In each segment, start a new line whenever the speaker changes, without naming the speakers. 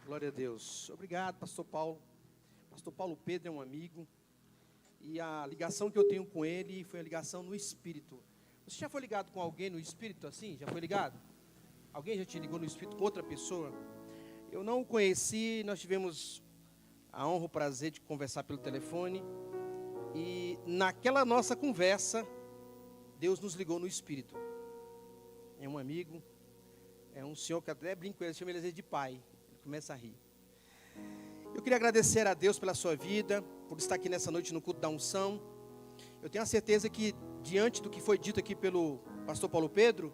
Glória a Deus. Obrigado, pastor Paulo. Pastor Paulo Pedro é um amigo. E a ligação que eu tenho com ele foi a ligação no Espírito. Você já foi ligado com alguém no Espírito assim? Já foi ligado? Alguém já te ligou no Espírito com outra pessoa? Eu não o conheci, nós tivemos a honra, o prazer de conversar pelo telefone. E naquela nossa conversa, Deus nos ligou no Espírito. É um amigo, é um senhor que até brinco com ele, chama ele às vezes de pai. Ele começa a rir. Eu queria agradecer a Deus pela sua vida, por estar aqui nessa noite no culto da unção. Eu tenho a certeza que, diante do que foi dito aqui pelo pastor Paulo Pedro,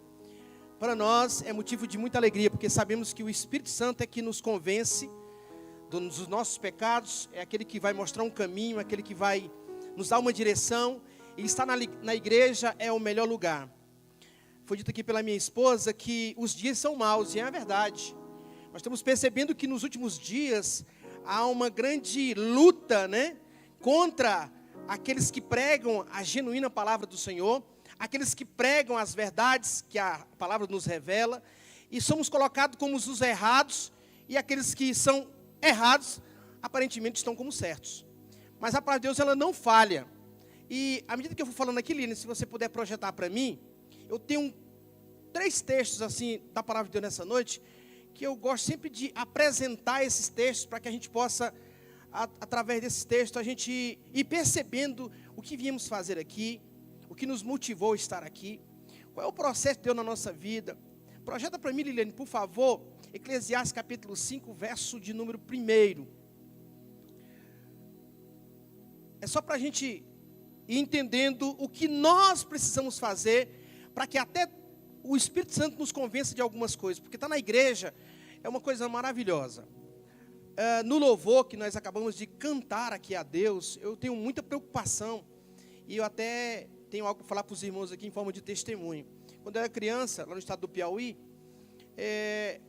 para nós é motivo de muita alegria, porque sabemos que o Espírito Santo é que nos convence dos nossos pecados, é aquele que vai mostrar um caminho, é aquele que vai nos dar uma direção, e estar na igreja é o melhor lugar. Foi dito aqui pela minha esposa que os dias são maus, e é a verdade. Nós estamos percebendo que nos últimos dias há uma grande luta, contra aqueles que pregam a genuína palavra do Senhor, aqueles que pregam as verdades que a palavra nos revela, e somos colocados como os errados, e aqueles que são errados, aparentemente estão como certos. Mas a palavra de Deus, ela não falha. E à medida que eu vou falando aqui, Lina, se você puder projetar para mim, eu tenho 3 textos assim da palavra de Deus nessa noite, que eu gosto sempre de apresentar esses textos, para que a gente possa, através desses textos, a gente ir percebendo o que viemos fazer aqui, o que nos motivou a estar aqui, qual é o processo de Deus na nossa vida. Projeta para mim, Liliane, por favor, Eclesiastes capítulo 5, verso de número 1. É só para a gente ir entendendo o que nós precisamos fazer, para que até o Espírito Santo nos convença de algumas coisas, porque estar na igreja é uma coisa maravilhosa. No louvor que nós acabamos de cantar aqui a Deus, eu tenho muita preocupação, e eu até tenho algo para falar para os irmãos aqui em forma de testemunho. Quando eu era criança, lá no estado do Piauí,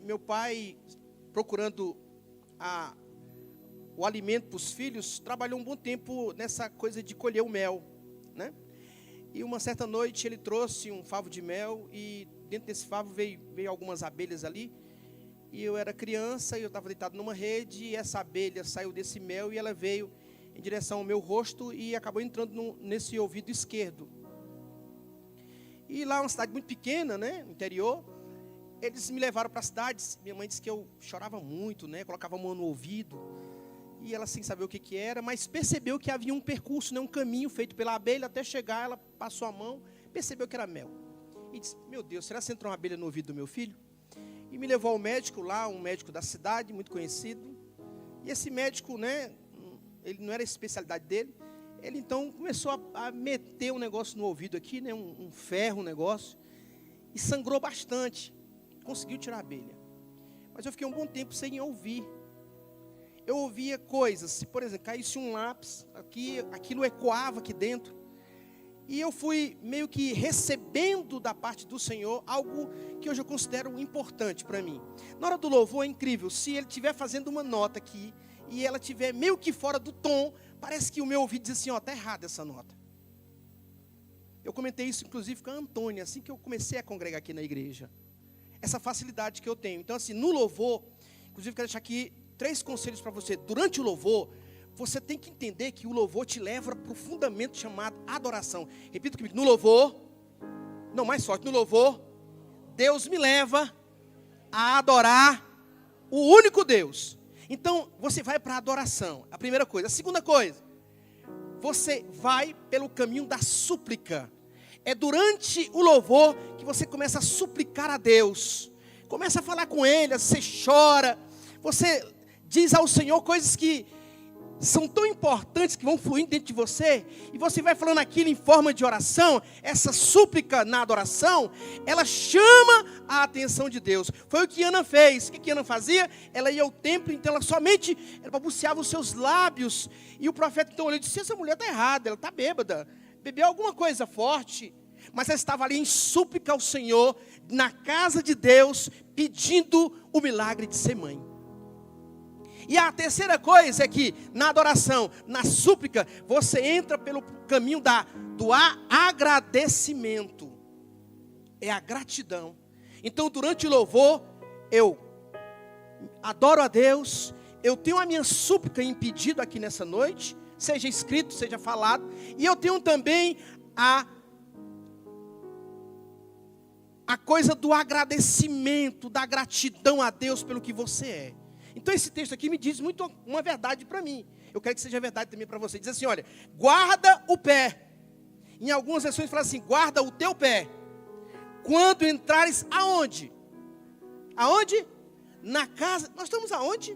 meu pai, procurando o alimento para os filhos, trabalhou um bom tempo nessa coisa de colher o mel, E uma certa noite ele trouxe um favo de mel, e dentro desse favo veio algumas abelhas ali, e eu era criança, e eu estava deitado numa rede, e essa abelha saiu desse mel, e ela veio em direção ao meu rosto, e acabou entrando nesse ouvido esquerdo. E lá, uma cidade muito pequena, no interior, eles me levaram para a cidade. Minha mãe disse que eu chorava muito, colocava a mão no ouvido, e ela sem saber o que era, mas percebeu que havia um percurso, um caminho feito pela abelha, até chegar, ela passou a mão, percebeu que era mel. E disse, meu Deus, será que entrou uma abelha no ouvido do meu filho? E me levou ao médico lá, um médico da cidade, muito conhecido. E esse médico, ele não era a especialidade dele, ele então começou a meter um negócio no ouvido aqui, um ferro, um negócio, e sangrou bastante. Conseguiu tirar a abelha. Mas eu fiquei um bom tempo sem ouvir. Eu ouvia coisas, se por exemplo, caísse um lápis, aquilo ecoava aqui dentro. E eu fui meio que recebendo da parte do Senhor algo que hoje eu considero importante para mim. Na hora do louvor é incrível, se ele estiver fazendo uma nota aqui, e ela estiver meio que fora do tom, parece que o meu ouvido diz assim, está errada essa nota. Eu comentei isso inclusive com a Antônia, assim que eu comecei a congregar aqui na igreja. Essa facilidade que eu tenho. Então assim, no louvor, inclusive quero deixar aqui 3 conselhos para você. Durante o louvor, você tem que entender que o louvor te leva para o fundamento chamado adoração. Repita comigo, no louvor, não, mais forte, no louvor, Deus me leva a adorar o único Deus. Então, você vai para a adoração, a primeira coisa. A segunda coisa, você vai pelo caminho da súplica. É durante o louvor que você começa a suplicar a Deus. Começa a falar com Ele, você chora, você diz ao Senhor coisas que são tão importantes, que vão fluindo dentro de você, e você vai falando aquilo em forma de oração. Essa súplica na adoração, ela chama a atenção de Deus. Foi o que Ana fez. O que Ana fazia? Ela ia ao templo, então ela somente balbuciava os seus lábios, e o profeta então olhou e disse, essa mulher está errada, ela está bêbada, bebeu alguma coisa forte, mas ela estava ali em súplica ao Senhor, na casa de Deus, pedindo o milagre de ser mãe. E a terceira coisa é que na adoração, na súplica, você entra pelo caminho do agradecimento. É a gratidão. Então durante o louvor, eu adoro a Deus, eu tenho a minha súplica em pedido aqui nessa noite, seja escrito, seja falado, e eu tenho também a coisa do agradecimento, da gratidão a Deus pelo que você é. Então esse texto aqui me diz muito uma verdade para mim. Eu quero que seja verdade também para você. Diz assim, olha, guarda o pé. Em algumas versões fala assim, guarda o teu pé. Quando entrares aonde? Aonde? Na casa. Nós estamos aonde?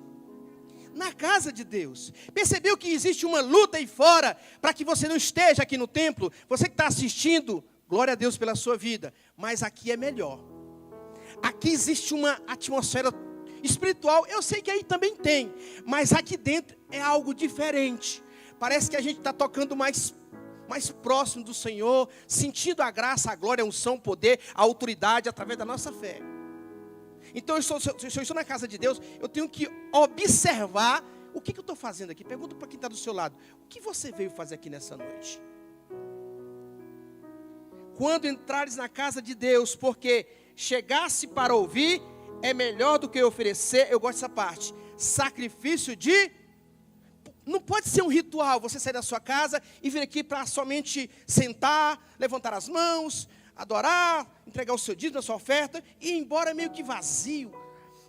Na casa de Deus. Percebeu que existe uma luta aí fora para que você não esteja aqui no templo? Você que está assistindo, glória a Deus pela sua vida. Mas aqui é melhor. Aqui existe uma atmosfera espiritual. Eu sei que aí também tem. Mas aqui dentro é algo diferente. Parece que a gente está tocando mais próximo do Senhor, sentindo a graça, a glória, a unção, o poder, a autoridade através da nossa fé. Então, se eu estou na casa de Deus, eu tenho que observar o que eu estou fazendo aqui. Pergunta para quem está do seu lado, o que você veio fazer aqui nessa noite? Quando entrares na casa de Deus, porque chegasse para ouvir, é melhor do que oferecer, eu gosto dessa parte, sacrifício de... Não pode ser um ritual, você sair da sua casa e vir aqui para somente sentar, levantar as mãos, adorar, entregar o seu dízimo, a sua oferta e ir embora meio que vazio.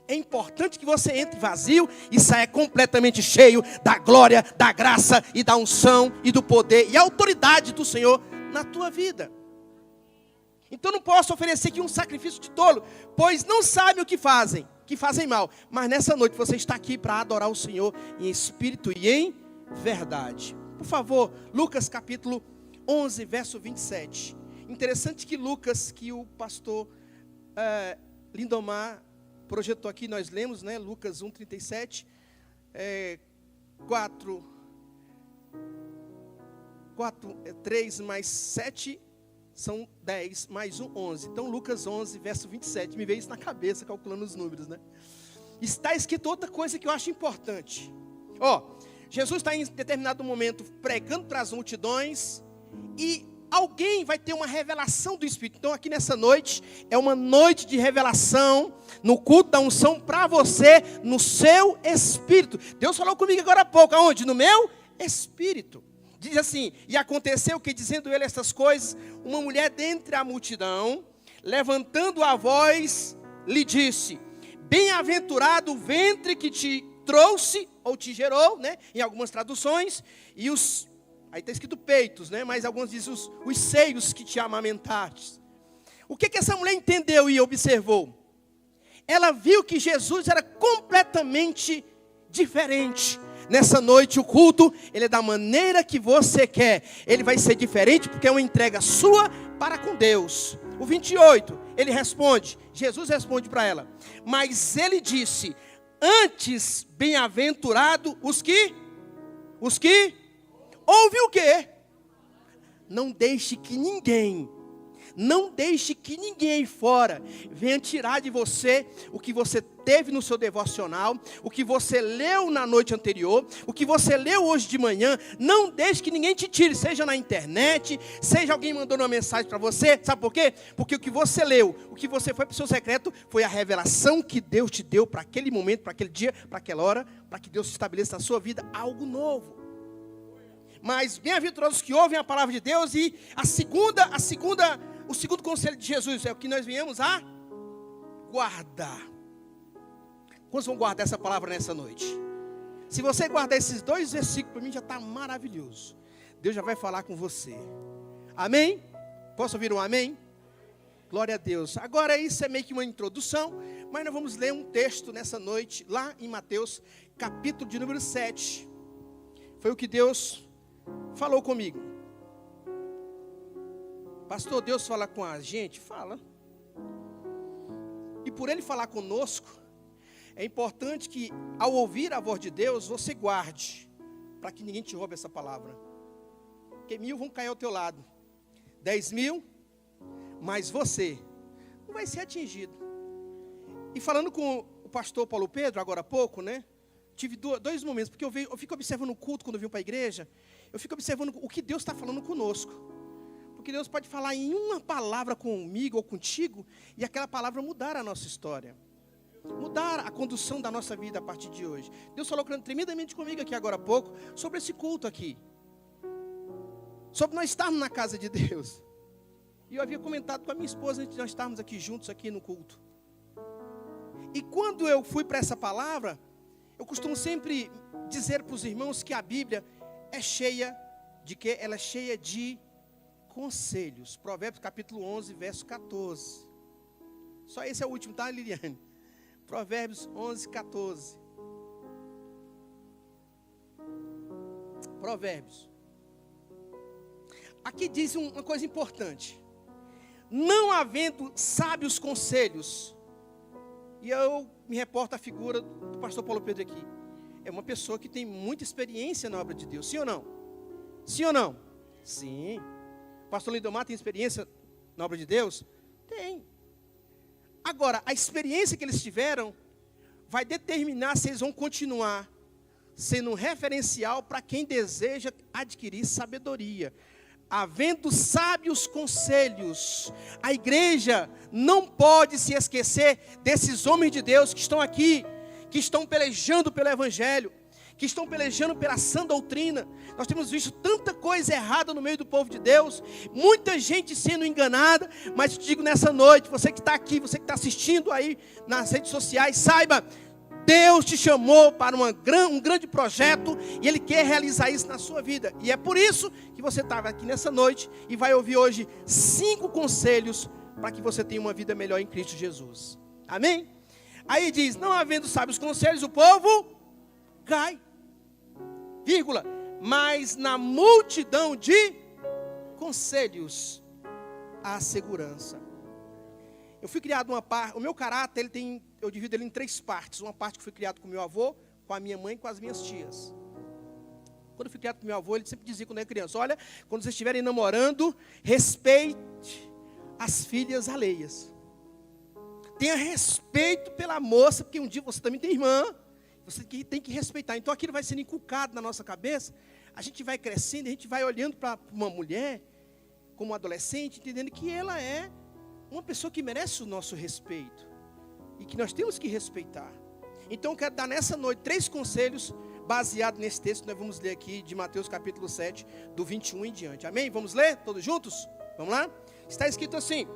É importante que você entre vazio e saia completamente cheio da glória, da graça e da unção e do poder e autoridade do Senhor na tua vida. Então não posso oferecer aqui um sacrifício de tolo, pois não sabem o que fazem mal. Mas nessa noite você está aqui para adorar o Senhor em espírito e em verdade. Por favor, Lucas capítulo 11, verso 27. Interessante que Lucas, que o pastor Lindomar projetou aqui, nós lemos, né? Lucas 1, 37. 3 mais 7 são 10, mais 1, 11. Então, Lucas 11, verso 27. Me veio isso na cabeça, calculando os números, né? Está escrito outra coisa que eu acho importante. Jesus está em determinado momento pregando para as multidões e alguém vai ter uma revelação do Espírito. Então, aqui nessa noite, é uma noite de revelação no culto da unção para você, no seu espírito. Deus falou comigo agora há pouco, aonde? No meu espírito. Diz assim, e aconteceu que, dizendo ele estas coisas, uma mulher dentre a multidão, levantando a voz, lhe disse, bem-aventurado o ventre que te trouxe, ou te gerou, né? Em algumas traduções, e aí está escrito peitos, né? Mas alguns dizem os seios que te amamentaste. O que essa mulher entendeu e observou? Ela viu que Jesus era completamente diferente. Nessa noite o culto, ele é da maneira que você quer. Ele vai ser diferente porque é uma entrega sua para com Deus. O 28, ele responde, Jesus responde para ela. Mas ele disse, antes bem-aventurado os que ouve o quê? Não deixe que ninguém aí fora venha tirar de você o que você teve no seu devocional, o que você leu na noite anterior, o que você leu hoje de manhã. Não deixe que ninguém te tire, seja na internet, seja alguém mandando uma mensagem para você. Sabe por quê? Porque o que você leu, o que você foi para o seu secreto, foi a revelação que Deus te deu para aquele momento, para aquele dia, para aquela hora, para que Deus estabeleça na sua vida algo novo. Mas bem-aventurados que ouvem a palavra de Deus. E o segundo conselho de Jesus é o que nós viemos a guardar. Quantos vão guardar essa palavra nessa noite? Se você guardar esses 2 versículos, para mim já está maravilhoso. Deus já vai falar com você. Amém? Posso ouvir um amém? Glória a Deus. Agora isso é meio que uma introdução, mas nós vamos ler um texto nessa noite, lá em Mateus, capítulo de número 7. Foi o que Deus falou comigo. Pastor, Deus fala com a gente? Fala. E por Ele falar conosco, é importante que ao ouvir a voz de Deus, você guarde, para que ninguém te roube essa palavra. Porque 1000 vão cair ao teu lado, 10.000, mas você não vai ser atingido. E falando com o pastor Paulo Pedro, agora há pouco, né? Tive 2 momentos, porque eu fico observando o culto quando eu vim para a igreja, eu fico observando o que Deus está falando conosco. Porque Deus pode falar em uma palavra comigo ou contigo, e aquela palavra mudar a nossa história. mudar a condução da nossa vida a partir de hoje. Deus falou tremendamente comigo aqui agora há pouco sobre esse culto aqui. Sobre nós estarmos na casa de Deus. E eu havia comentado com a minha esposa antes de nós estarmos aqui juntos aqui no culto. E quando eu fui para essa palavra, eu costumo sempre dizer para os irmãos que a Bíblia é cheia de quê? Ela é cheia de conselhos. Provérbios capítulo 11, verso 14. Só esse é o último, tá, Liliane? Provérbios 11, 14. Provérbios. Aqui diz uma coisa importante. Não havendo sábios conselhos. E eu me reporto à figura do pastor Paulo Pedro aqui. É uma pessoa que tem muita experiência na obra de Deus. Sim ou não? Sim ou não? Sim. O pastor Lindomar tem experiência na obra de Deus? Tem. Agora, a experiência que eles tiveram vai determinar se eles vão continuar sendo um referencial para quem deseja adquirir sabedoria. Havendo sábios conselhos, a igreja não pode se esquecer desses homens de Deus que estão aqui, que estão pelejando pelo Evangelho, que estão pelejando pela sã doutrina. Nós temos visto tanta coisa errada no meio do povo de Deus, muita gente sendo enganada, mas te digo nessa noite, você que está aqui, você que está assistindo aí nas redes sociais, saiba, Deus te chamou para um grande projeto e Ele quer realizar isso na sua vida. E é por isso que você estava aqui nessa noite e vai ouvir hoje 5 conselhos para que você tenha uma vida melhor em Cristo Jesus. Amém? Aí diz, não havendo sábios conselhos, o povo cai. Vírgula, mas na multidão de conselhos há segurança. Eu fui criado o meu caráter, eu divido ele em 3 partes. Uma parte que fui criado com meu avô, com a minha mãe e com as minhas tias. Quando eu fui criado com meu avô, ele sempre dizia quando eu era criança, olha, quando vocês estiverem namorando, respeite as filhas alheias. Tenha respeito pela moça, porque um dia você também tem irmã, você tem que respeitar. Então aquilo vai sendo inculcado na nossa cabeça, a gente vai crescendo, a gente vai olhando para uma mulher, como adolescente, entendendo que ela é uma pessoa que merece o nosso respeito. E que nós temos que respeitar. Então eu quero dar nessa noite 3 conselhos baseados nesse texto que nós vamos ler aqui de Mateus capítulo 7, do 21 em diante. Amém? Vamos ler todos juntos? Vamos lá? Está escrito assim,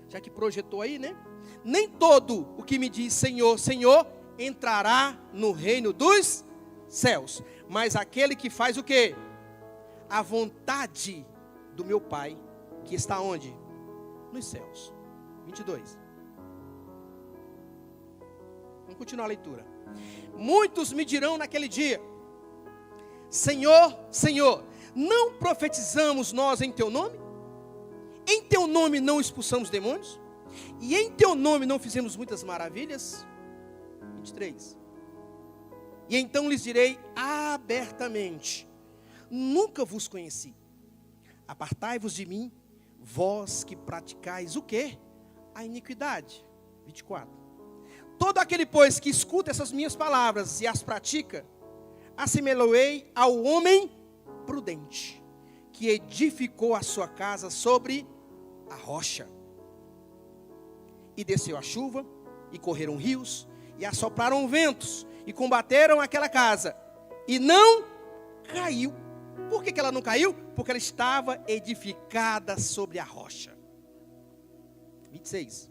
já que projetou aí, né? Nem todo o que me diz Senhor, Senhor, entrará no reino dos céus, mas aquele que faz o quê? A vontade do meu Pai, que está onde? Nos céus. 22. Vamos continuar a leitura. Muitos me dirão naquele dia, Senhor, Senhor, não profetizamos nós em teu nome? Em teu nome não expulsamos demônios? E em teu nome não fizemos muitas maravilhas? 23. E então lhes direi abertamente, nunca vos conheci. Apartai-vos de mim, vós que praticais o quê? A iniquidade. 24. Todo aquele, pois, que escuta essas minhas palavras e as pratica, assemelhou-ei ao homem prudente, que edificou a sua casa sobre a rocha. E desceu a chuva, e correram rios, e assopraram ventos, e combateram aquela casa, e não caiu. Por que ela não caiu? Porque ela estava edificada sobre a rocha. 26.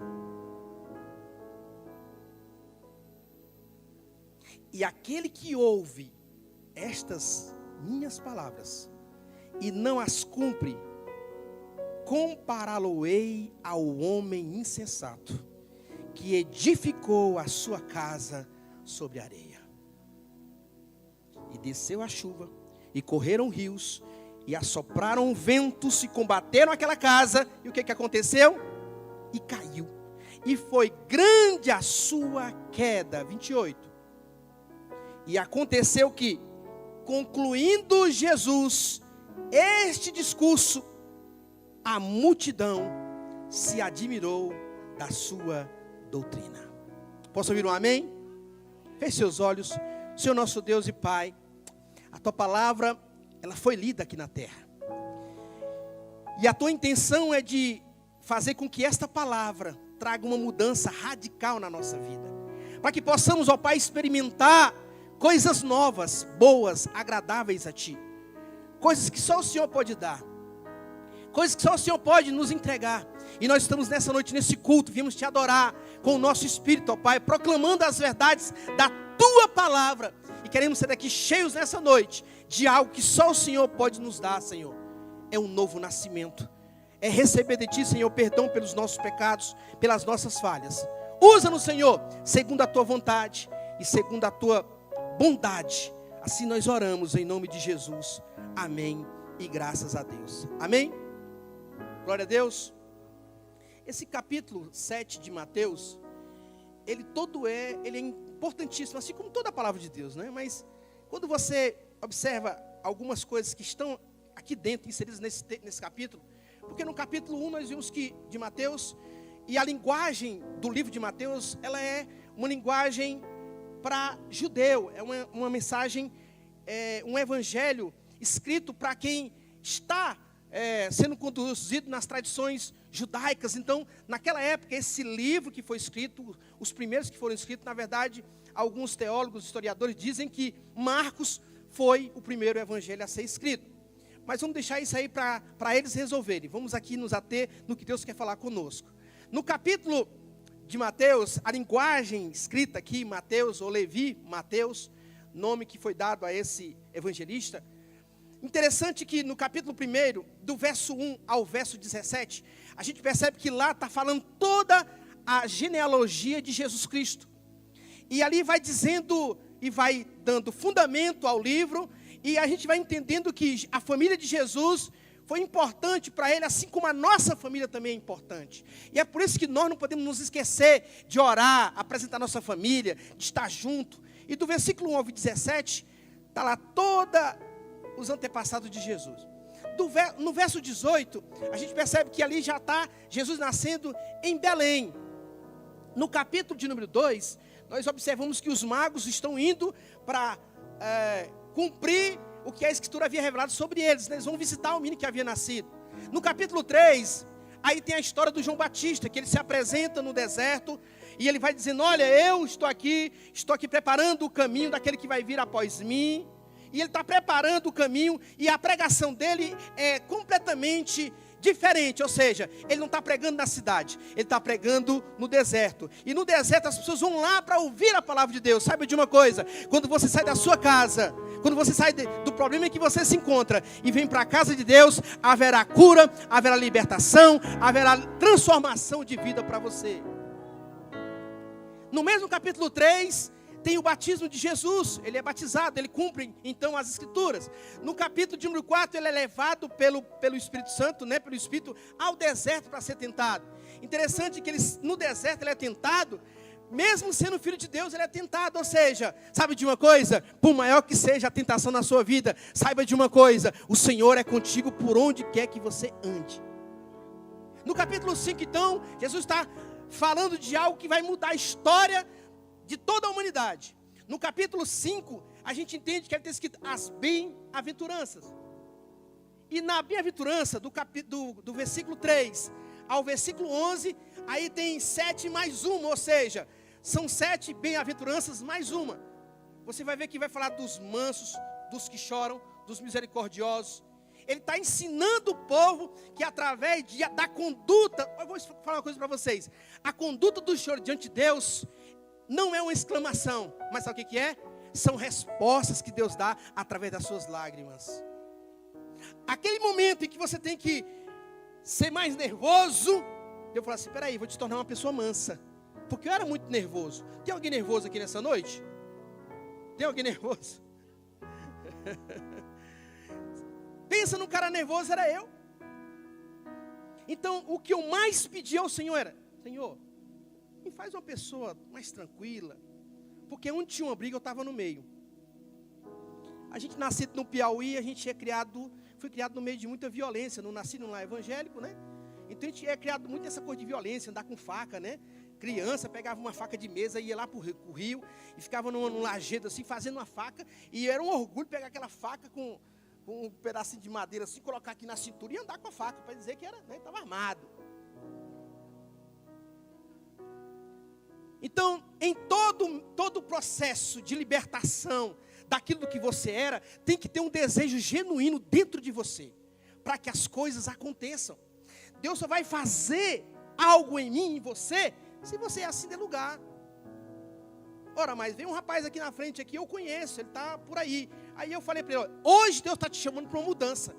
E aquele que ouve estas minhas palavras e não as cumpre, compará-lo-ei ao homem insensato, que edificou a sua casa sobre a areia. E desceu a chuva, e correram rios, e assopraram ventos, e combateram aquela casa, e o que aconteceu? E caiu, e foi grande a sua queda. 28. E aconteceu que, concluindo Jesus este discurso, a multidão se admirou da sua doutrina. Posso ouvir um amém? Feche seus olhos. Senhor nosso Deus e Pai, a Tua palavra, ela foi lida aqui na terra. E a Tua intenção é de fazer com que esta palavra traga uma mudança radical na nossa vida. Para que possamos, ó Pai, experimentar coisas novas, boas, agradáveis a Ti. Coisas que só o Senhor pode dar. Coisas que só o Senhor pode nos entregar. E nós estamos nessa noite, nesse culto, viemos Te adorar com o nosso espírito, ó Pai, proclamando as verdades da Tua palavra. E queremos ser daqui cheios nessa noite de algo que só o Senhor pode nos dar, Senhor. É um novo nascimento. É receber de Ti, Senhor, perdão pelos nossos pecados, pelas nossas falhas. Usa-nos, Senhor, segundo a Tua vontade e segundo a Tua bondade. Assim nós oramos em nome de Jesus. Amém e graças a Deus. Amém? Glória a Deus. Esse capítulo 7 de Mateus, ele é importantíssimo, assim como toda a palavra de Deus, né? Mas quando você observa algumas coisas que estão aqui dentro, inseridas nesse capítulo, porque no capítulo 1 nós vimos que de Mateus, e a linguagem do livro de Mateus, ela é uma linguagem para judeu, é uma mensagem, um evangelho escrito para quem está sendo conduzido nas tradições judaicas. Então, naquela época, esse livro que foi escrito, os primeiros que foram escritos, na verdade, alguns teólogos, historiadores dizem que Marcos foi o primeiro evangelho a ser escrito. Mas vamos deixar isso aí para eles resolverem. Vamos aqui nos ater no que Deus quer falar conosco. No capítulo de Mateus, a linguagem escrita aqui, Mateus ou Levi, Mateus, nome que foi dado a esse evangelista. Interessante que no capítulo 1, do verso 1 ao verso 17, a gente percebe que lá está falando toda a genealogia de Jesus Cristo. E ali vai dizendo e vai dando fundamento ao livro, e a gente vai entendendo que a família de Jesus foi importante para ele, assim como a nossa família também é importante. E é por isso que nós não podemos nos esquecer de orar, apresentar nossa família, de estar junto. E do versículo 1 ao 17, está lá toda os antepassados de Jesus. No verso 18, a gente percebe que ali já está Jesus nascendo em Belém. No capítulo de número 2, nós observamos que os magos estão indo para cumprir o que a Escritura havia revelado sobre eles. Eles vão visitar o menino que havia nascido. No capítulo 3, aí tem a história do João Batista, que ele se apresenta no deserto, e ele vai dizendo, olha, eu estou aqui preparando o caminho daquele que vai vir após mim. E ele está preparando o caminho, e a pregação dele é completamente diferente. Ou seja, ele não está pregando na cidade, ele está pregando no deserto. E no deserto as pessoas vão lá para ouvir a palavra de Deus. Saiba de uma coisa, quando você sai da sua casa, quando você sai do problema em que você se encontra e vem para a casa de Deus, haverá cura, haverá libertação, haverá transformação de vida para você. No mesmo capítulo 3, tem o batismo de Jesus. Ele é batizado, ele cumpre então as Escrituras. No capítulo de número 4, ele é levado pelo Espírito Santo, né, pelo Espírito, ao deserto para ser tentado. Interessante que no deserto ele é tentado, mesmo sendo filho de Deus, ele é tentado. Ou seja, sabe de uma coisa? Por maior que seja a tentação na sua vida, saiba de uma coisa: o Senhor é contigo por onde quer que você ande. No capítulo 5, então, Jesus está falando de algo que vai mudar a história de toda a humanidade. No capítulo 5, a gente entende que ele tem escrito as bem-aventuranças. E na bem-aventurança, do versículo 3 ao versículo 11, aí tem 7 mais uma, ou seja, são 7 bem-aventuranças mais uma. Você vai ver que vai falar dos mansos, dos que choram, dos misericordiosos. Ele está ensinando o povo que através da conduta, eu vou falar uma coisa para vocês, a conduta do choro diante de Deus não é uma exclamação, mas sabe o que é? São respostas que Deus dá através das suas lágrimas. Aquele momento em que você tem que ser mais nervoso, eu falo assim, peraí, vou te tornar uma pessoa mansa. Porque eu era muito nervoso. Tem alguém nervoso aqui nessa noite? Tem alguém nervoso? Pensa num cara nervoso, era eu. Então, o que eu mais pedi ao Senhor era, Senhor, me faz uma pessoa mais tranquila. Porque onde tinha uma briga, eu estava no meio. A gente nascido no Piauí, a gente foi criado no meio de muita violência. Não nasci num lar evangélico, né? Então a gente é criado muito essa coisa de violência, andar com faca, né? Criança pegava uma faca de mesa, ia lá para o rio e ficava num lajedo assim, fazendo uma faca. E era um orgulho pegar aquela faca com um pedacinho de madeira assim, colocar aqui na cintura e andar com a faca, para dizer que era, né, estava armado. Então, em todo o processo de libertação daquilo que você era, tem que ter um desejo genuíno dentro de você, para que as coisas aconteçam. Deus só vai fazer algo em mim, em você, se você assim der lugar. Ora, mas vem um rapaz aqui na frente, aqui eu conheço, ele está por aí. Aí eu falei para ele, hoje Deus está te chamando para uma mudança.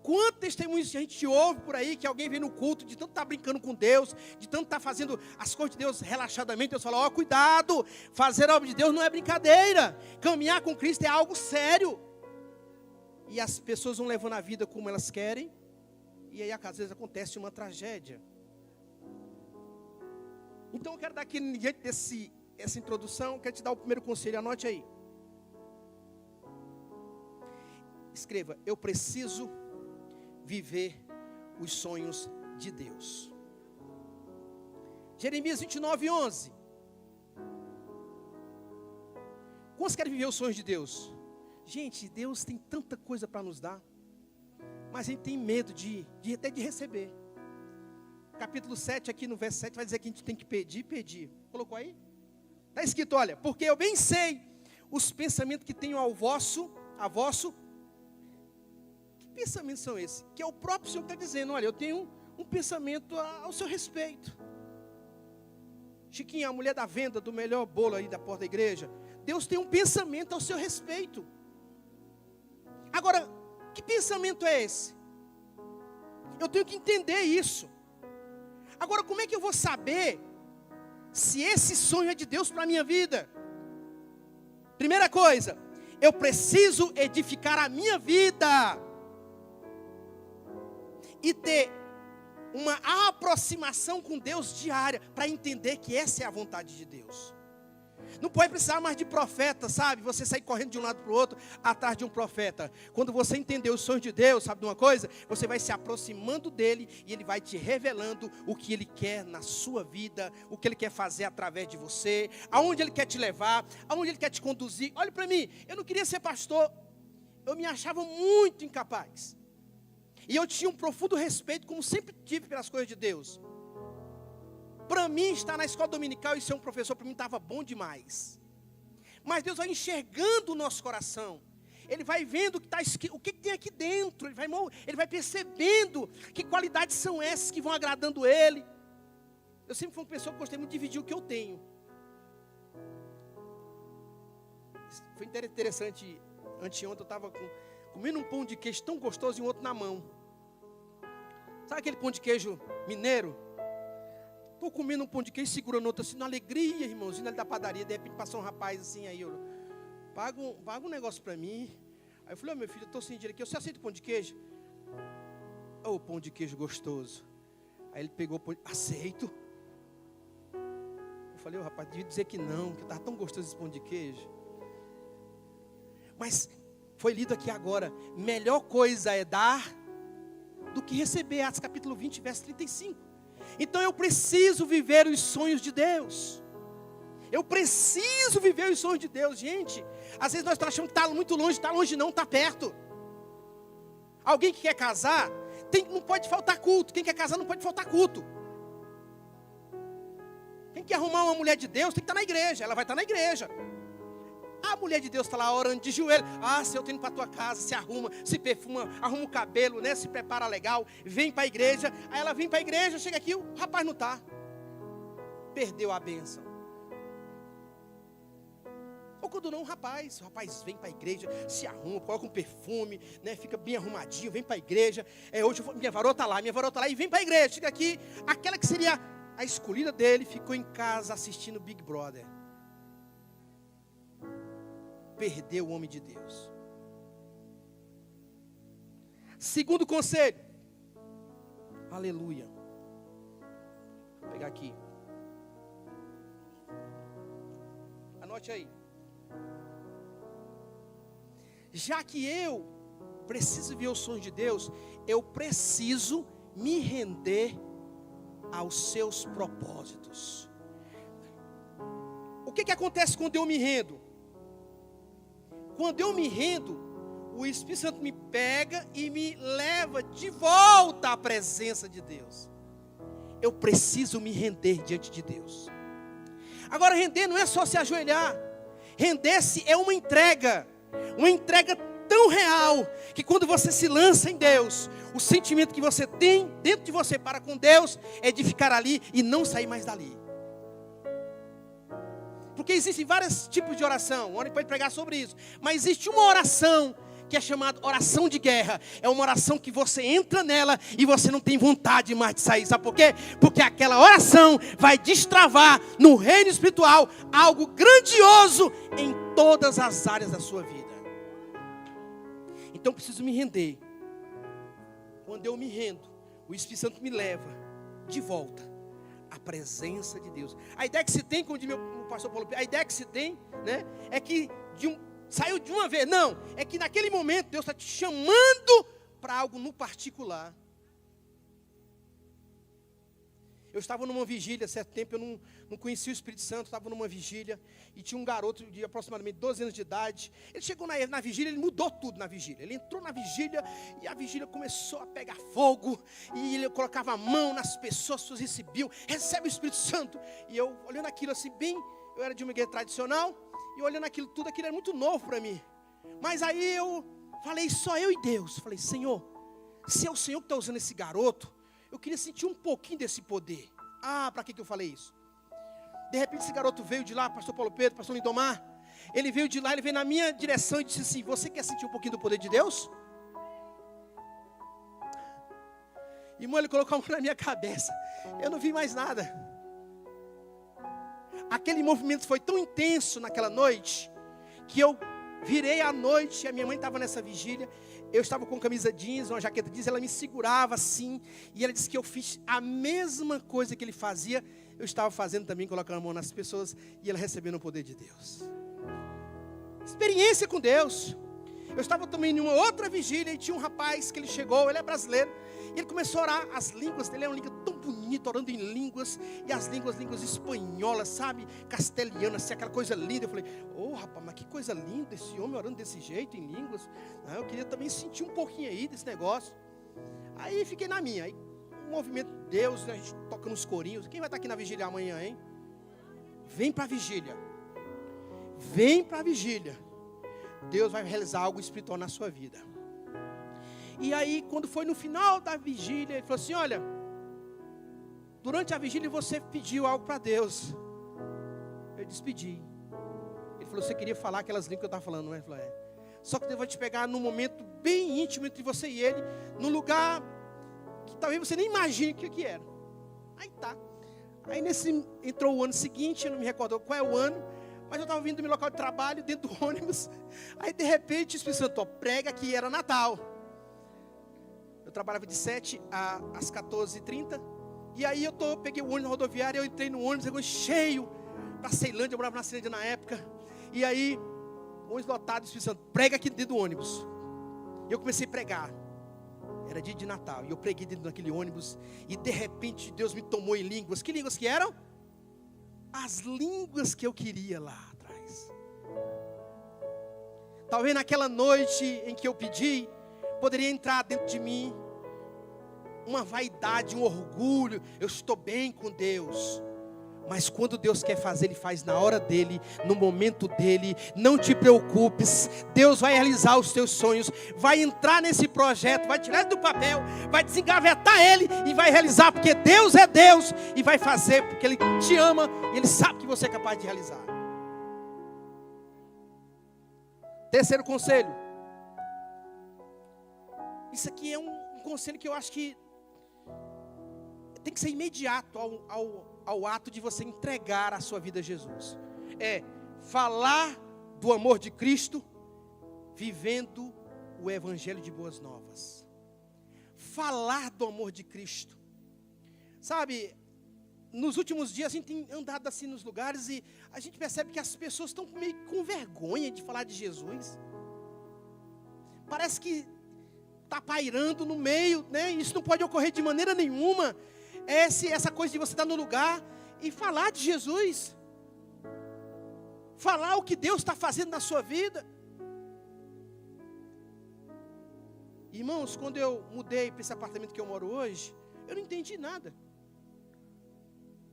Quantos testemunhos a gente ouve por aí, que alguém vem no culto, de tanto estar brincando com Deus, de tanto estar fazendo as coisas de Deus relaxadamente, Deus fala, cuidado, fazer a obra de Deus não é brincadeira, caminhar com Cristo é algo sério. E as pessoas vão levando a vida como elas querem, e aí às vezes acontece uma tragédia. Então eu quero dar aqui, diante dessa introdução, quero te dar o primeiro conselho, anote aí. Escreva, eu preciso viver os sonhos de Deus. Jeremias 29:11. Quantos querem viver os sonhos de Deus? Gente, Deus tem tanta coisa para nos dar, mas a gente tem medo até de receber. Capítulo 7, aqui no verso 7, vai dizer que a gente tem que pedir. Colocou aí? Está escrito, olha, porque eu bem sei os pensamentos que tenho a vosso. Que pensamentos são esses? Que é o próprio Senhor que está dizendo, olha, eu tenho um pensamento ao seu respeito. Chiquinha, a mulher da venda do melhor bolo aí da porta da igreja, Deus tem um pensamento ao seu respeito. Agora, que pensamento é esse? Eu tenho que entender isso. Agora, como é que eu vou saber se esse sonho é de Deus para a minha vida? Primeira coisa, eu preciso edificar a minha vida e ter uma aproximação com Deus diária, para entender que essa é a vontade de Deus. Não pode precisar mais de profeta, sabe? Você sair correndo de um lado para o outro, atrás de um profeta. Quando você entender os sonhos de Deus, sabe de uma coisa? Você vai se aproximando dele, e ele vai te revelando o que ele quer na sua vida, o que ele quer fazer através de você, aonde ele quer te levar, aonde ele quer te conduzir. Olha para mim, eu não queria ser pastor, eu me achava muito incapaz. E eu tinha um profundo respeito, como sempre tive, pelas coisas de Deus. Para mim, estar na escola dominical e ser um professor, para mim estava bom demais. Mas Deus vai enxergando o nosso coração. Ele vai vendo o que tem aqui dentro. Ele vai percebendo que qualidades são essas que vão agradando Ele. Eu sempre fui uma pessoa que gostei muito de dividir o que eu tenho. Foi interessante, anteontem eu estava comendo um pão de queijo tão gostoso e um outro na mão. Sabe aquele pão de queijo mineiro? Estou comendo um pão de queijo, segurando outro assim, na alegria, irmãozinho, ali da padaria. De repente passou um rapaz assim, aí eu, paga um negócio para mim. Aí eu falei, meu filho, eu estou sem dinheiro aqui, você aceita o pão de queijo? Pão de queijo gostoso. Aí ele pegou o pão, aceito. Eu falei, rapaz, devia dizer que não, que estava tão gostoso esse pão de queijo. Mas foi lido aqui agora, melhor coisa é dar do que receber. Atos capítulo 20, verso 35. Então eu preciso viver os sonhos de Deus. Eu preciso viver os sonhos de Deus, gente. Às vezes nós estamos achando que está muito longe, está longe não, está perto. Alguém que quer casar, não pode faltar culto. Quem quer casar não pode faltar culto. Quem quer arrumar uma mulher de Deus tem que estar na igreja, ela vai estar na igreja. A mulher de Deus está lá orando de joelho. Se eu tenho para a tua casa, se arruma, se perfuma, arruma o cabelo, né? Se prepara legal, vem para a igreja. Aí ela vem para a igreja, chega aqui, o rapaz não está. Perdeu a bênção. Ou quando não, o rapaz vem para a igreja, se arruma, coloca um perfume, né? Fica bem arrumadinho, vem para a igreja. Hoje minha varoa está lá e vem para a igreja. Chega aqui, aquela que seria a escolhida dele, ficou em casa assistindo Big Brother. Perdeu o homem de Deus. Segundo conselho. Aleluia. Vou pegar aqui. Anote aí. Já que eu preciso ver os sonhos de Deus, eu preciso me render aos seus propósitos. O que acontece quando eu me rendo? Quando eu me rendo, o Espírito Santo me pega e me leva de volta à presença de Deus. Eu preciso me render diante de Deus. Agora, render não é só se ajoelhar. Render-se é uma entrega tão real, que quando você se lança em Deus, o sentimento que você tem dentro de você para com Deus, é de ficar ali e não sair mais dali. Porque existem vários tipos de oração, o Rony pode pregar sobre isso, mas existe uma oração que é chamada oração de guerra. É uma oração que você entra nela e você não tem vontade mais de sair. Sabe por quê? Porque aquela oração vai destravar no reino espiritual algo grandioso em todas as áreas da sua vida. Então eu preciso me render. Quando eu me rendo, o Espírito Santo me leva de volta à presença de Deus. A ideia que se tem, como diz meu pastor Paulo, a ideia que se tem, né, é que saiu de uma vez. Não, é que naquele momento Deus está te chamando para algo no particular. Eu estava numa vigília, certo tempo, eu não conhecia o Espírito Santo, estava numa vigília, e tinha um garoto de aproximadamente 12 anos de idade. Ele chegou na vigília, ele mudou tudo na vigília. Ele entrou na vigília, e a vigília começou a pegar fogo, e ele colocava a mão nas pessoas, as pessoas recebiam, recebe o Espírito Santo. E eu, olhando aquilo assim, eu era de uma igreja tradicional, e olhando aquilo tudo, aquilo era muito novo para mim. Mas aí eu falei, só eu e Deus. Falei, Senhor, se é o Senhor que está usando esse garoto, eu queria sentir um pouquinho desse poder. Para que eu falei isso? De repente esse garoto veio de lá, pastor Paulo Pedro, pastor Lindomar. Ele veio de lá, ele veio na minha direção e disse assim, você quer sentir um pouquinho do poder de Deus? Irmão, ele colocou a mão na minha cabeça. Eu não vi mais nada. Aquele movimento foi tão intenso naquela noite, que eu virei à noite, a minha mãe estava nessa vigília, eu estava com camisa jeans, uma jaqueta jeans, ela me segurava assim, e ela disse que eu fiz a mesma coisa que ele fazia, eu estava fazendo também, colocando a mão nas pessoas, e ela recebendo o poder de Deus. Experiência com Deus. Eu estava também em uma outra vigília, e tinha um rapaz que ele chegou, ele é brasileiro, e ele começou a orar, as línguas dele é uma língua tão bonita, orando em línguas, e as línguas espanholas, sabe, castelhanas, assim, aquela coisa linda. Eu falei, rapaz, mas que coisa linda, esse homem orando desse jeito, em línguas. Eu queria também sentir um pouquinho aí desse negócio. Aí fiquei na minha, aí o movimento de Deus, né, a gente toca nos corinhos. Quem vai estar aqui na vigília amanhã, hein? Vem para a vigília. Vem para a vigília. Deus vai realizar algo espiritual na sua vida. E aí, quando foi no final da vigília, ele falou assim, olha, durante a vigília você pediu algo para Deus. Eu despedi. Ele falou, você queria falar aquelas línguas que eu estava falando, não é? Ele falou, Só que Deus vai te pegar num momento bem íntimo entre você e ele, num lugar que talvez você nem imagine o que era. Aí tá. Aí entrou o ano seguinte, eu não me recordo qual é o ano, mas eu estava vindo do meu local de trabalho, dentro do ônibus. Aí de repente o Espírito Santo, prega que era Natal. Eu trabalhava de 7 às 14h30. E aí peguei o ônibus na rodoviária, eu entrei no ônibus, cheio, para Ceilândia, eu morava na Ceilândia na época. E aí, ônibus lotado, o Espírito Santo, prega aqui dentro do ônibus. E eu comecei a pregar. Era dia de Natal, e eu preguei dentro daquele ônibus. E de repente, Deus me tomou em línguas. Que línguas que eram? As línguas que eu queria lá atrás. Talvez naquela noite em que eu pedi, poderia entrar dentro de mim uma vaidade, um orgulho. Eu estou bem com Deus. Mas quando Deus quer fazer, Ele faz na hora dEle, no momento dEle. Não te preocupes, Deus vai realizar os teus sonhos, vai entrar nesse projeto, vai tirar do papel, vai desengavetar ele e vai realizar, porque Deus é Deus e vai fazer, porque Ele te ama e Ele sabe que você é capaz de realizar. Terceiro conselho. Isso aqui é um conselho que eu acho que tem que ser imediato ao ato de você entregar a sua vida a Jesus. É falar do amor de Cristo, vivendo o evangelho de boas novas. Falar do amor de Cristo. Sabe, nos últimos dias a gente tem andado assim nos lugares e a gente percebe que as pessoas estão meio com vergonha de falar de Jesus. Parece que está pairando no meio, né? Isso não pode ocorrer de maneira nenhuma. Essa coisa de você estar no lugar e falar de Jesus. Falar o que Deus está fazendo na sua vida. Irmãos, quando eu mudei para esse apartamento que eu moro hoje, eu não entendi nada.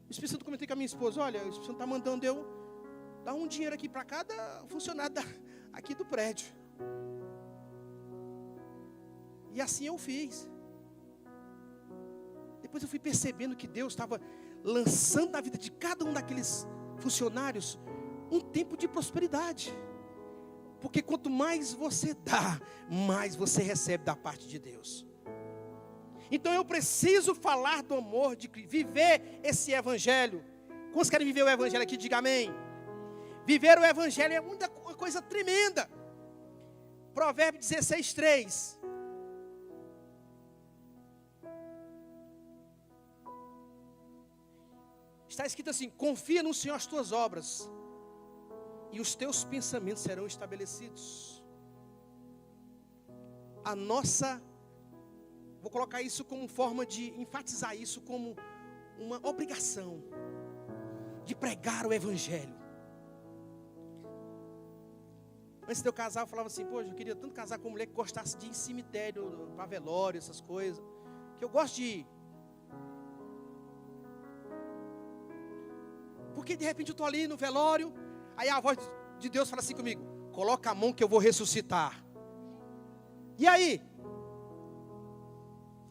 O Espírito Santo, comentei com a minha esposa, olha, o Espírito Santo está mandando eu dar um dinheiro aqui para cada funcionário aqui do prédio. E assim eu fiz. Depois eu fui percebendo que Deus estava lançando na vida de cada um daqueles funcionários um tempo de prosperidade. Porque quanto mais você dá, mais você recebe da parte de Deus. Então eu preciso falar do amor de Cristo, viver esse evangelho. Quantos querem viver o evangelho aqui? Diga amém. Viver o evangelho é uma coisa tremenda. Provérbios 16:3. Está escrito assim: confia no Senhor as tuas obras, e os teus pensamentos serão estabelecidos. Vou colocar isso como forma de enfatizar isso como uma obrigação de pregar o evangelho. Antes de eu casar, eu falava assim, poxa, eu queria tanto casar com uma mulher que gostasse de ir em cemitério, para velório, essas coisas, que eu gosto de ir. Porque de repente eu estou ali no velório, aí a voz de Deus fala assim comigo, coloca a mão que eu vou ressuscitar. E aí?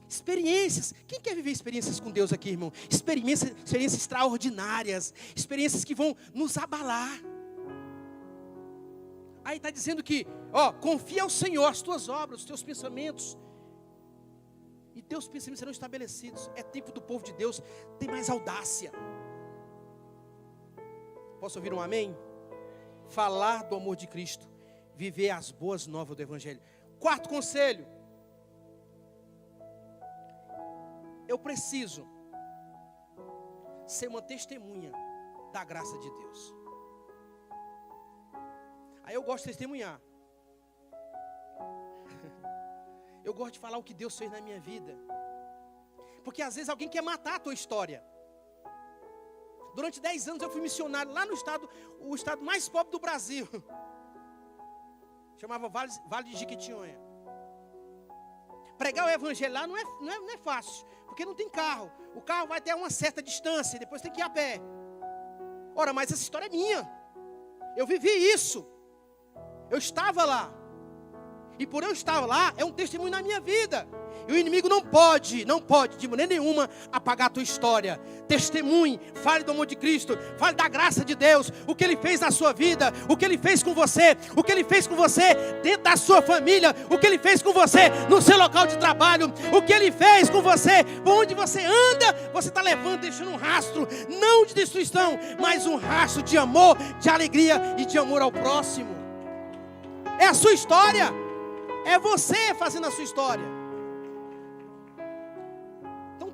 Experiências, quem quer viver experiências com Deus aqui, irmão? Experiências extraordinárias, experiências que vão nos abalar. Aí está dizendo que, confia ao Senhor as tuas obras, os teus pensamentos, e teus pensamentos serão estabelecidos. É tempo do povo de Deus ter mais audácia. Posso ouvir um amém? Falar do amor de Cristo, viver as boas novas do evangelho. Quarto conselho, eu preciso ser uma testemunha da graça de Deus. Aí eu gosto de testemunhar. Eu gosto de falar o que Deus fez na minha vida. Porque às vezes alguém quer matar a tua história. Durante 10 anos eu fui missionário lá no estado, o estado mais pobre do Brasil. Chamava Vale de Jequitinhonha. Pregar o evangelho lá não é fácil, porque não tem carro. O carro vai até uma certa distância, depois tem que ir a pé. Ora, mas essa história é minha. Eu vivi isso. Eu estava lá. E por eu estar lá, é um testemunho na minha vida. E o inimigo não pode, de maneira nenhuma, apagar a tua história. Testemunhe, fale do amor de Cristo, fale da graça de Deus, o que Ele fez na sua vida, o que Ele fez com você, o que Ele fez com você dentro da sua família, o que Ele fez com você no seu local de trabalho, o que Ele fez com você, por onde você anda, você está levando, deixando um rastro, não de destruição, mas um rastro de amor, de alegria e de amor ao próximo. É a sua história, é você fazendo a sua história.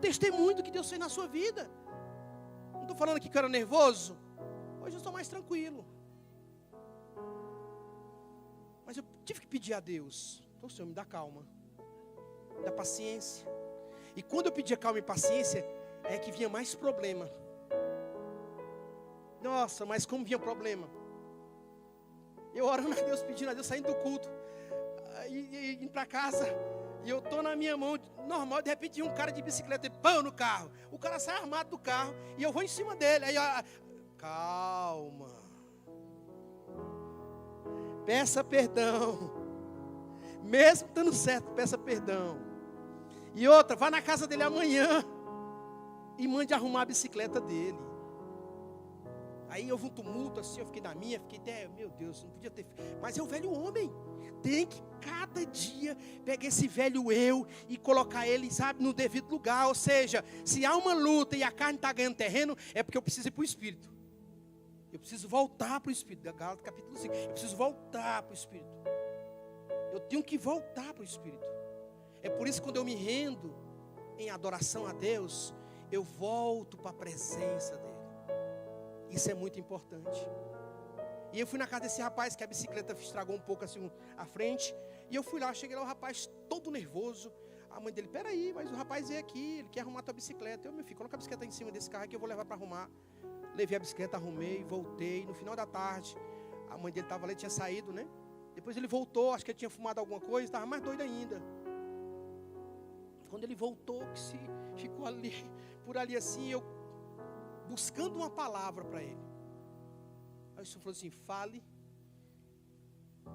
Testemunho do que Deus fez na sua vida. Não estou falando aqui que eu era nervoso. Hoje eu estou mais tranquilo. Mas eu tive que pedir a Deus. Então, Senhor, me dá calma, me dá paciência. E quando eu pedia calma e paciência, é que vinha mais problema. Nossa, mas como vinha problema? Eu orando a Deus, pedindo a Deus, saindo do culto, e indo para casa. E eu estou na minha mão, normal, de repente um cara de bicicleta e pão no carro. O cara sai armado do carro e eu vou em cima dele. Aí, calma. Peça perdão. Mesmo estando certo, peça perdão. E outra, vá na casa dele amanhã e mande arrumar a bicicleta dele. Aí houve um tumulto assim, eu fiquei na minha, fiquei até, meu Deus, não podia ter. Mas é o velho homem. Tem que cada dia pegar esse velho eu e colocar ele, sabe, no devido lugar. Ou seja, se há uma luta e a carne está ganhando terreno, é porque eu preciso ir para o Espírito. Eu preciso voltar para o Espírito. Gálatas capítulo 5. Eu preciso voltar para o Espírito. Eu tenho que voltar para o Espírito. É por isso que quando eu me rendo em adoração a Deus, eu volto para a presença dEle. Isso é muito importante. E eu fui na casa desse rapaz que a bicicleta estragou um pouco assim à frente. E eu fui lá, cheguei lá, o rapaz todo nervoso. A mãe dele, peraí, mas o rapaz veio aqui, ele quer arrumar a tua bicicleta. Eu, meu filho, coloca a bicicleta em cima desse carro aqui, eu vou levar para arrumar. Levei a bicicleta, arrumei, voltei. No final da tarde, a mãe dele estava ali, tinha saído, né? Depois ele voltou, acho que ele tinha fumado alguma coisa, estava mais doido ainda. Quando ele voltou, que se ficou ali, por ali assim, eu buscando uma palavra para ele. Aí o Senhor falou assim: fale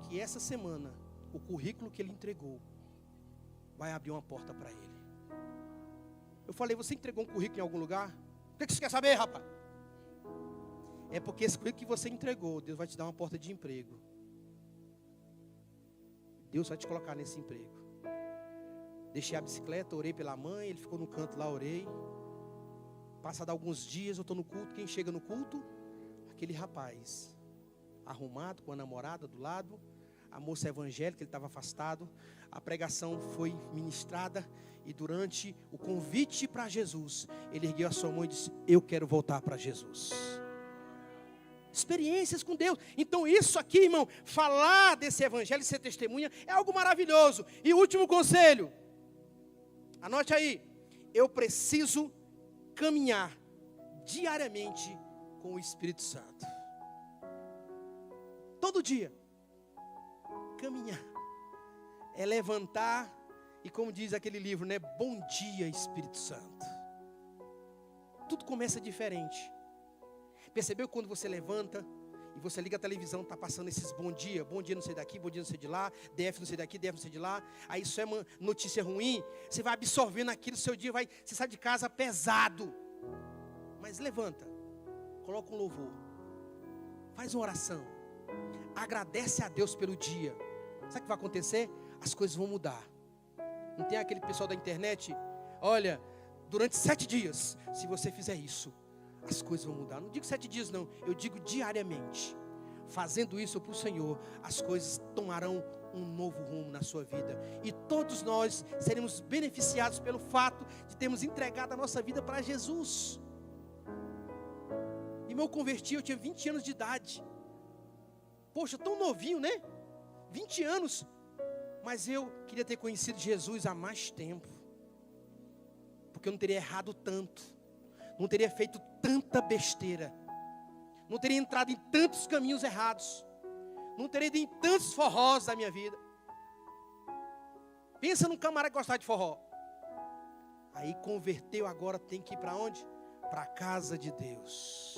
que essa semana o currículo que ele entregou vai abrir uma porta para ele. Eu falei: você entregou um currículo em algum lugar? O que você quer saber, rapaz? É porque esse currículo que você entregou, Deus vai te dar uma porta de emprego. Deus vai te colocar nesse emprego. Deixei a bicicleta, orei pela mãe, ele ficou no canto lá, orei. Passado alguns dias, eu estou no culto. Quem chega no culto? Aquele rapaz, arrumado, com a namorada do lado. A moça evangélica, ele estava afastado. A pregação foi ministrada. E durante o convite para Jesus, ele ergueu a sua mão e disse: eu quero voltar para Jesus. Experiências com Deus. Então isso aqui, irmão, falar desse evangelho, ser testemunha, é algo maravilhoso. E o último conselho, anote aí: eu preciso caminhar diariamente com o Espírito Santo. Todo dia. Caminhar. É levantar e, como diz aquele livro, né? Bom dia, Espírito Santo. Tudo começa diferente. Percebeu quando você levanta e você liga a televisão, está passando esses bom dia não sei daqui, bom dia não sei de lá, DF não sei daqui, DF não sei de lá. Aí isso é uma notícia ruim, você vai absorvendo aquilo, seu dia vai, você sai de casa pesado. Mas levanta, coloca um louvor, faz uma oração, agradece a Deus pelo dia. Sabe o que vai acontecer? As coisas vão mudar. Não tem aquele pessoal da internet: olha, durante 7 dias, se você fizer isso, as coisas vão mudar. Não digo 7 dias não, eu digo diariamente. Fazendo isso para o Senhor, as coisas tomarão um novo rumo na sua vida. E todos nós seremos beneficiados pelo fato de termos entregado a nossa vida para Jesus. E eu converti, eu tinha 20 anos de idade. Poxa, tão novinho, né? 20 anos. Mas eu queria ter conhecido Jesus há mais tempo. Porque eu não teria errado tanto. Não teria feito tanta besteira. Não teria entrado em tantos caminhos errados. Não teria ido em tantos forrós da minha vida. Pensa num camarada que gostava de forró. Aí converteu, agora tem que ir para onde? Para a casa de Deus.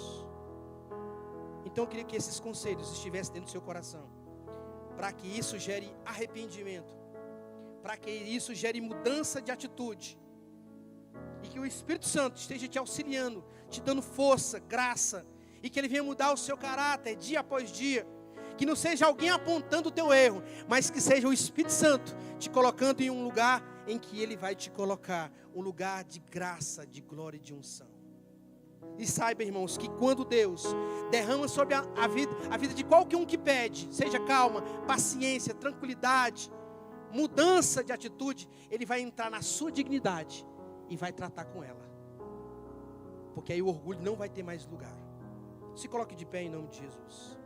Então eu queria que esses conselhos estivessem dentro do seu coração. Para que isso gere arrependimento. Para que isso gere mudança de atitude. E que o Espírito Santo esteja te auxiliando, te dando força, graça. E que Ele venha mudar o seu caráter dia após dia. Que não seja alguém apontando o teu erro, mas que seja o Espírito Santo te colocando em um lugar em que Ele vai te colocar. Um lugar de graça, de glória e de unção. E saiba, irmãos, que quando Deus derrama sobre a vida de qualquer um que pede, seja calma, paciência, tranquilidade, mudança de atitude, Ele vai entrar na sua dignidade e vai tratar com ela. Porque aí o orgulho não vai ter mais lugar. Se coloque de pé em nome de Jesus.